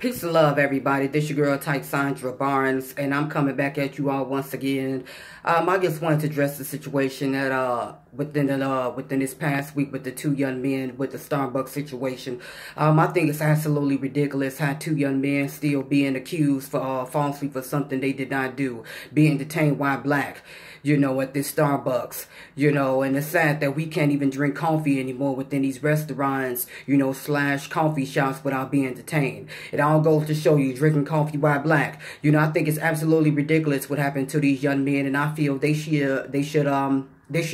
Peace and love, everybody. This your girl, Sandra Barnes, and I'm coming back at you all once again. I just wanted to address the situation that within this past week with the two young men with the Starbucks situation. I think it's absolutely ridiculous how two young men still being accused for falsely for something they did not do, being detained while black. At this Starbucks, and it's sad that we can't even drink coffee anymore within these restaurants, / coffee shops without being detained. It all goes to show you drinking coffee while black. I think it's absolutely ridiculous what happened to these young men, and I feel they should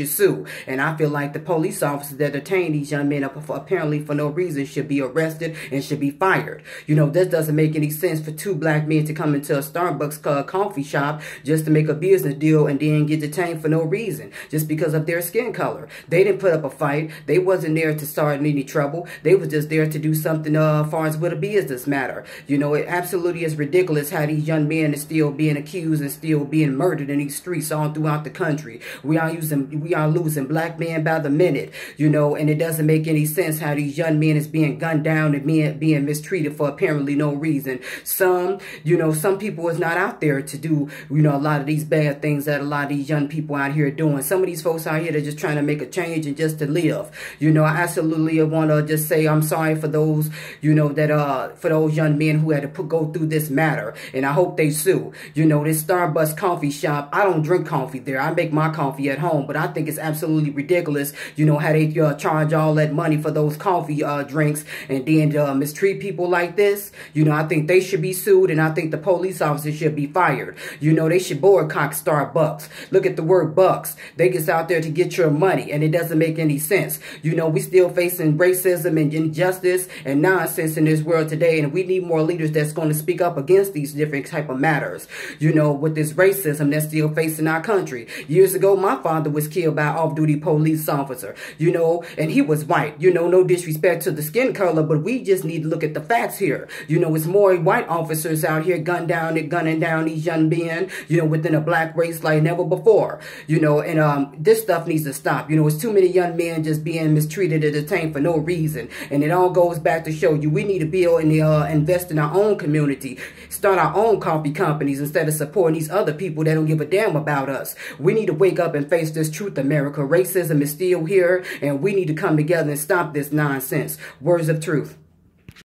sue. And I feel like the police officers that detained these young men apparently for no reason should be arrested and should be fired. This doesn't make any sense for two black men to come into a Starbucks coffee shop just to make a business deal and then get detained for no reason, just because of their skin color. They didn't put up a fight. They wasn't there to start any trouble. They was just there to do something as far as with a business matter. It absolutely is ridiculous how these young men are still being accused and still being murdered in these streets all throughout the country. We are losing black men by the minute, and it doesn't make any sense how these young men is being gunned down and being mistreated for apparently no reason. Some people is not out there to do, a lot of these bad things that a lot of these young people out here are doing. Some of these folks out here, they're just trying to make a change and just to live. I absolutely want to just say I'm sorry for those, for those young men who had to go through this matter, and I hope they sue. This Starbucks coffee shop, I don't drink coffee there. I make my coffee at home, but I think it's absolutely ridiculous, how they charge all that money for those coffee drinks and then mistreat people like this. I think they should be sued, and I think the police officers should be fired. They should boycott Starbucks. Look at the word bucks. They get out there to get your money, and it doesn't make any sense. We still facing racism and injustice and nonsense in this world today, and we need more leaders that's going to speak up against these different type of matters, with this racism that's still facing our country. Years ago, my father was killed by an off-duty police officer, and he was white. No disrespect to the skin color, but we just need to look at the facts here. It's more white officers out here gunning down these young men, within a black race like never before, and this stuff needs to stop. It's too many young men just being mistreated and detained for no reason, and it all goes back to show you we need to build and invest in our own community, start our own coffee companies instead of supporting these other people that don't give a damn about us. We need to wake up and face this truth, America. Racism is still here, and we need to come together and stop this nonsense. Words of truth.